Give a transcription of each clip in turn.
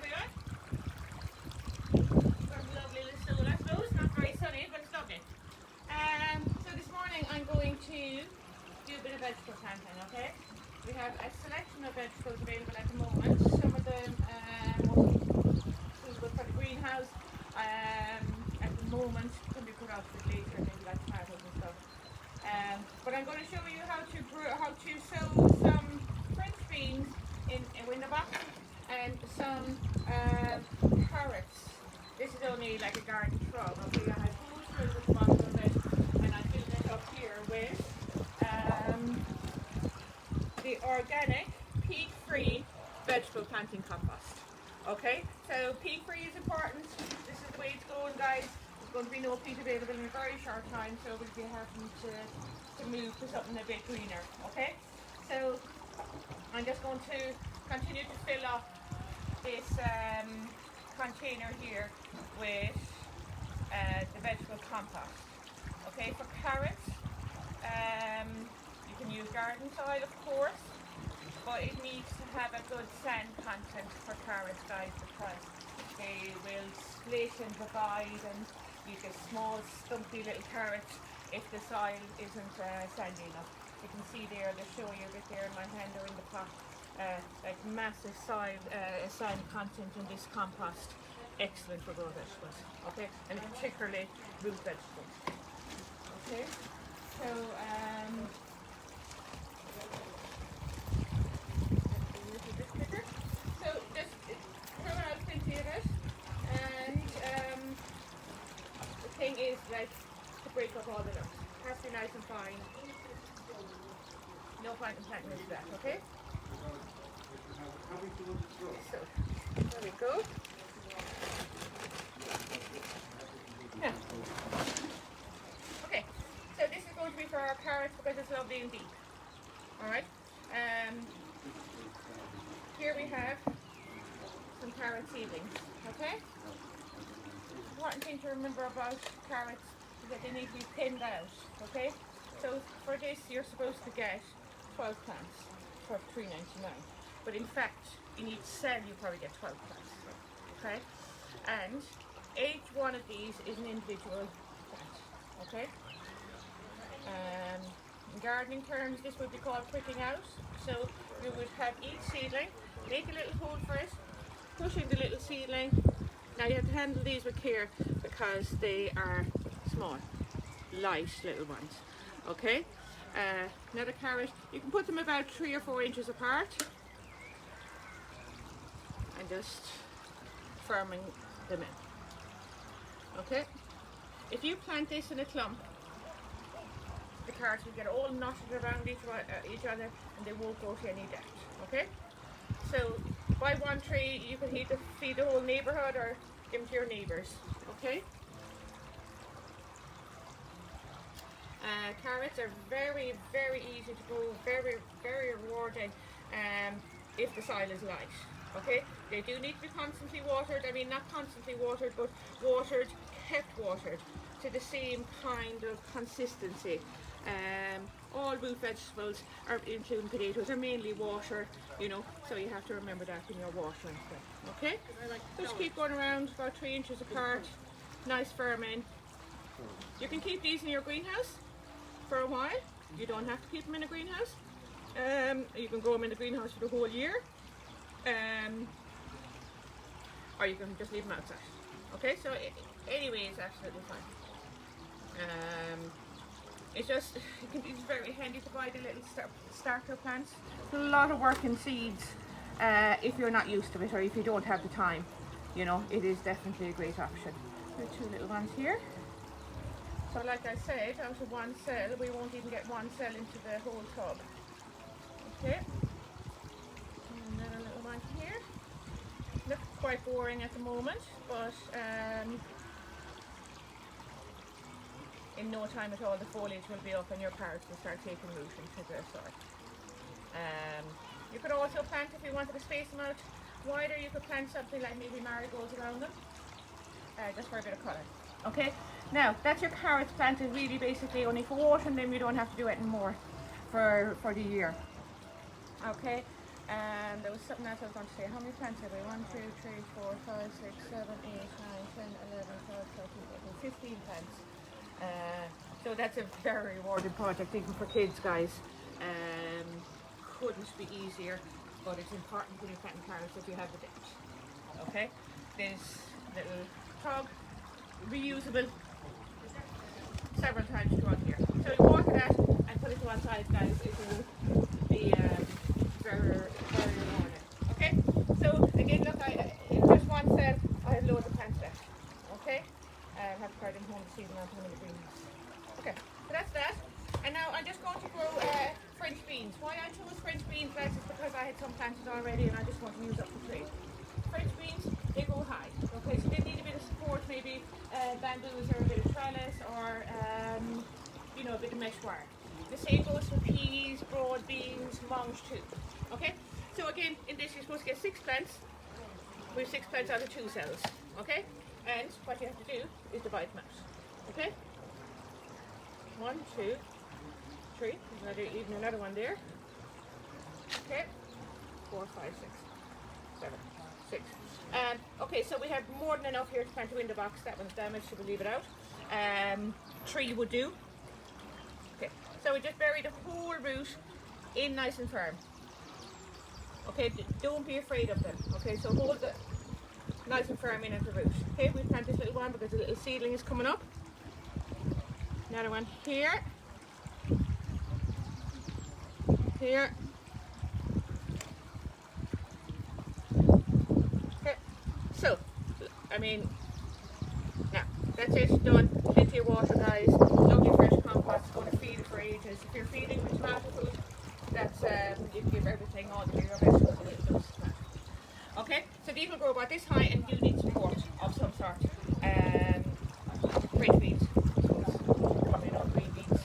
everyone. From lovely Lisdoon, I suppose. Not very sunny, but it's lovely. So this morning I'm going to do a bit of vegetable planting, okay? We have a selection of vegetables available at the moment. Some of them most suitable for the greenhouse. At the moment, can be put out a bit later, maybe like tomatoes and stuff. But I'm going to show you how to sow some French beans in the box and some carrots. This is only like a garden shrub. Okay, I have full through at the bottom of it, and I filled it up here with the organic, peat-free vegetable planting compost. Okay, so peat-free is important. This is the way it's going, guys. There's going to be no peat available in a very short time, so we'll be having to move to something a bit greener. Okay, so I'm just going to continue to fill up this container here with the vegetable compost. Okay, for carrots, you can use garden soil, of course, but it needs to have a good sand content for carrots, guys, because they will split and divide, and you get small, stumpy little carrots if the soil isn't sandy enough. You can see there, they're showing you a bit there in my hand or in the pot, like massive soil sand content in this compost. Excellent for raw vegetables, okay, and particularly root vegetables. Okay, so a little bit bigger. So just throw out plenty of it, and the thing is, like, to break up all the lumps. It has to be nice and fine. No point in planting into that, okay? So there we go. Yeah. Okay, so this is going to be for our carrots because it's lovely and deep. Alright. Here we have some carrot seedlings. Okay? Important thing to remember about carrots is that they need to be pinned out. Okay? So for this you're supposed to get 12 plants for $3.99. But in fact, in each cell you probably get 12 plants. Okay? And each one of these is an individual plant. Okay? In gardening terms, this would be called pricking out. So you would have each seedling, make a little hole for it, push in the little seedling. Now you have to handle these with care because they are small, light little ones. Okay? Another carrot, you can put them about 3 or 4 inches apart and just firming them in. Okay? If you plant this in a clump, the carrots will get all knotted around each other and they won't go to any depth. Okay? So buy one tree, you can either feed the whole neighbourhood or give them to your neighbours. Okay? Carrots are very, very easy to grow, very, very rewarding if the soil is light. Okay, they do need to be constantly watered. I mean, not constantly watered, but watered, kept watered to the same kind of consistency. All root vegetables, including potatoes, are mainly water, you know, so you have to remember that when you're watering them. Okay, just keep going around about 3 inches apart, nice firming. You can keep these in your greenhouse for a while. You don't have to keep them in a greenhouse. You can grow them in the greenhouse for the whole year. Or you can just leave them outside. Okay, so anyway, it's absolutely fine. It's just, it's very handy to buy the little starter plants. It's a lot of work in seeds if you're not used to it or if you don't have the time. You know, it is definitely a great option. There are 2 little ones here. So like I said, out of one cell, we won't even get one cell into the whole tub. Okay. And another little one here. Looks quite boring at the moment, but in no time at all the foliage will be up and your carrots will start taking root into the soil. You could also plant, if you wanted to space them out wider, you could plant something like maybe marigolds around them, just for a bit of colour. Okay, now that's your carrots planted really basically only for watering them. You don't have to do it anymore for the year. Okay, And there was something else I was going to say. How many plants have we? 1, 2, 3, 4, 5, 6, 7, 8, 9, 10, 11, 12, 13, 14, 15 plants. So that's a very rewarding project, even for kids, guys. Couldn't be easier, but it's important when you're planting carrots that you have the ditch. Okay? This little tub, reusable, several times throughout here. So you water that and put it to one side, guys. It will be very, very rewarding. Okay? So again, look, in just one cell, I have loads of plants left. Okay? I have to carry them home this evening. I'm going to green. Okay, so that's that. And now I'm just going to grow French beans. Why I chose French beans, guys, is because I had some planted already and I just want to use up the tree. French beans, they grow high. Okay, so they need a bit of support, maybe bamboos or a bit of trellis or you know, a bit of mesh wire. The same goes for peas, broad beans, mange too. Okay, so again, in this you're supposed to get 6 plants. We have 6 plants out of 2 cells. Okay, and what you have to do is divide them out. Okay, 1, 2, 3. There's even another one there. Okay, 4, 5, 6, 7, 6. Okay, so we have more than enough here to plant a window box. That one's damaged, so we'll leave it out. 3 would do. Okay, so we just bury the whole root in nice and firm. Okay, don't be afraid of them. Okay, so hold it nice and firm in at the root. Okay, we plant this little one because the little seedling is coming up. Another one here. Here. Okay, so, I mean, now, that's it, done. Plenty of water, guys. Lovely fresh compost, going to feed it for ages. If you're feeding with tomato food, that's, you give everything, all the your vegetables, a little dose of tomato. Okay, so these will grow about this high and you need support of some sort. French beans. Probably not green beans.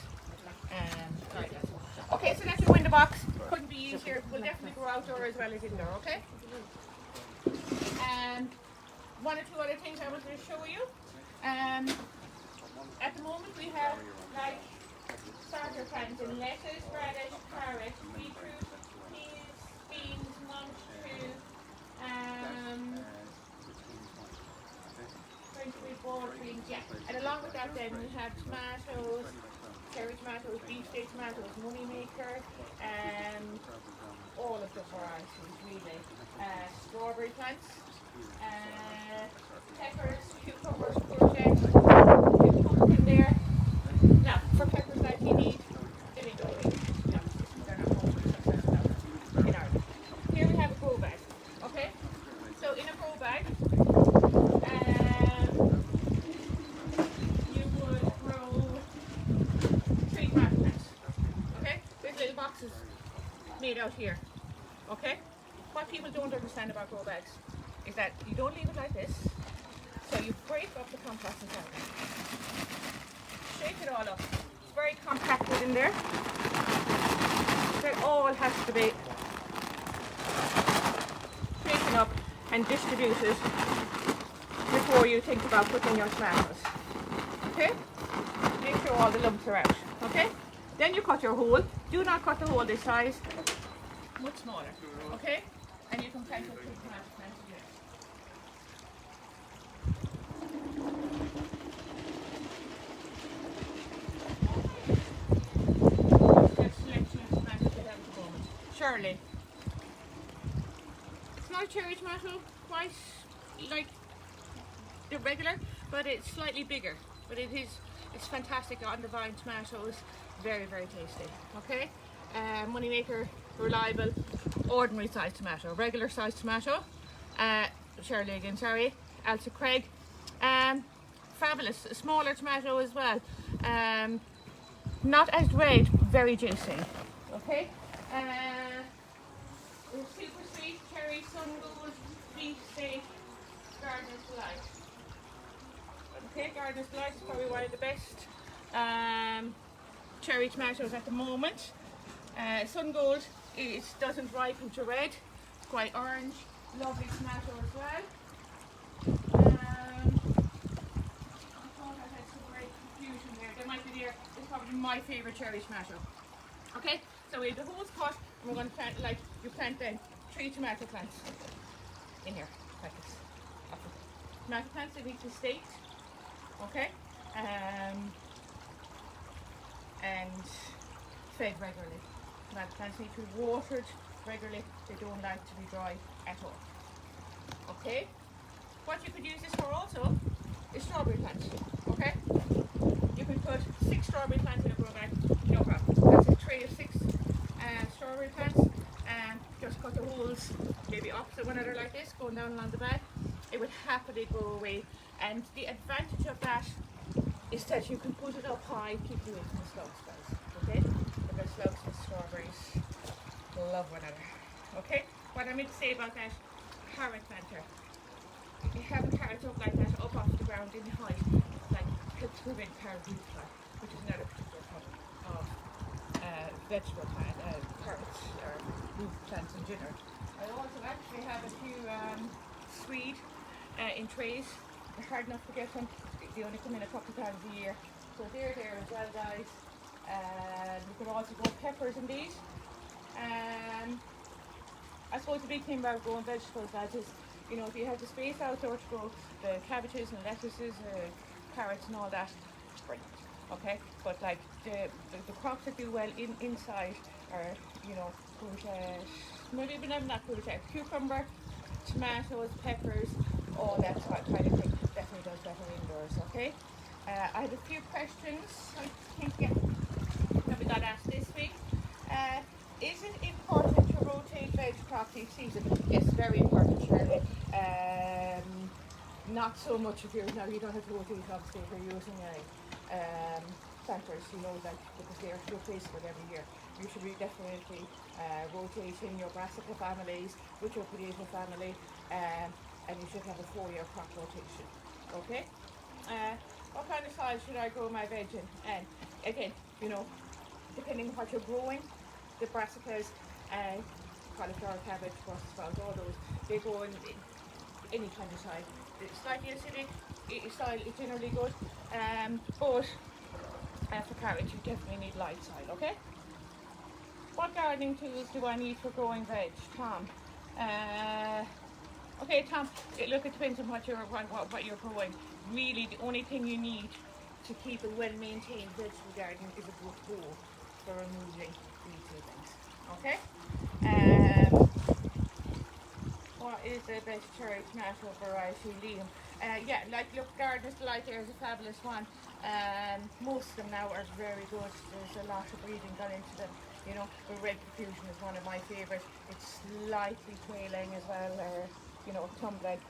Right. Okay, so that's your window box. Couldn't be easier. Will definitely grow outdoor as well as indoor, okay? One or two other things I wanted to show you. At the moment we have like starter plants in lettuce, radish, carrot, beetroot, peas, beans, mange too, French beans, boiled beans, yeah. And along with that then we have tomatoes, cherry tomatoes, beefsteak tomatoes, money maker, all of the varieties really. Strawberry plants, peppers, cucumbers, courgettes, in there. Now, for peppers like you need, they need all these. No, they're not all in Ireland. Here we have a grow bag, okay? So in a grow bag, you would grow 3 tomato plants, okay? There's little boxes made out here, okay? What people don't understand about grow bags is that you don't leave it like this, so you break up the compost inside. Shake it all up. It's very compacted in there. That all has to be shaken up and distributed before you think about putting your tomatoes. Okay? Make sure all the lumps are out. Okay? Then you cut your hole. Do not cut the hole this size. Much smaller. Okay? And you can plant your 2 tomato plants in there. Shirley. It's not a cherry tomato, quite like the regular, but it's slightly bigger. But it's fantastic on the vine tomatoes, very, very tasty. Okay, moneymaker, reliable, ordinary sized tomato, regular sized tomato. Shirley again, sorry. Elsa Craig, fabulous, a smaller tomato as well. Not as red, very juicy. Okay. Super sweet, cherry, sungold, beefsteak, Gardener's Delight. Okay, Gardener's Delight is probably one of the best cherry tomatoes at the moment. Sungold, it doesn't ripen to red, it's quite orange, lovely tomato as well. I thought I had some great confusion there. There might be there. It's probably my favourite cherry tomato. Okay, so we have the holes cut and we're going to plant like you plant then 3 tomato plants in here, like this. Tomato plants in each estate, okay? And fed regularly. Tomato plants need to be watered regularly. They don't like to be dry at all. Okay? What you could use this for also is strawberry plants. Okay? You can put 6 strawberry plants in a grow bag, no problem. That's a tray of 6 strawberry plants, and just cut the holes maybe opposite one another like this, going down along the bag. It would happily go away, and the advantage of that is that you can put it up high, keep you away from the slugs, guys. Okay? Because slugs and strawberries love one another. Okay? What I meant to say about that carrot planter, if you have carrots up like that, up off the ground in height, like helps prevent carrot root fly, which is another particular problem of vegetable carrots or root plants in general. I also actually have a few swede in trays. They're hard enough to get them. They only come in a couple of times a year. So they're there as well, guys. You can also grow peppers in these. I suppose the big thing about growing vegetables, guys, is, you know, if you have the space outdoor to grow the cabbages and lettuces, carrots and all that, brilliant. Okay, but like the crops that do well inside are, you know, courgette, maybe even not courgette, cucumber, tomatoes, peppers, all that kind of thing definitely does better indoors. Okay, I had a few questions I think that we got asked this week. Is it important to rotate veg crops each season? Yes, very important, Shirley. Not so much if you don't have to rotate obviously if you're using planters, you know, like, because they're replaceable every year. You should be definitely rotating your brassica families with your potato family, and you should have a 4-year crop rotation. Okay? What kind of soil should I grow my veg in? And again, you know, depending on what you're growing, the brassicas, cauliflower, cabbage, Brussels sprouts, all those, they go in any kind of soil. It's slightly acidic soil is generally good, but for carrots you definitely need light soil. Okay? What gardening tools do I need for growing veg, Tom? Okay, Tom. Look, it depends on what you're growing. Really, the only thing you need to keep a well-maintained vegetable garden is a good hoe for removing weeds and things. Okay? What is the best cherry tomato variety, Liam? Yeah, like, look, Gardener's Delight there is a fabulous one. Most of them now are very good. There's a lot of breeding done into them. You know, the Red Profusion is one of my favourites. It's slightly trailing as well, or, you know, tumbling.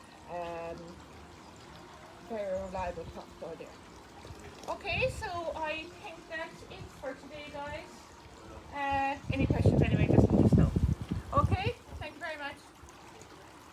Very reliable crop soil there. Okay, so I think that's it for today, guys. Any questions anyway, just let us know. Okay, thank you very much.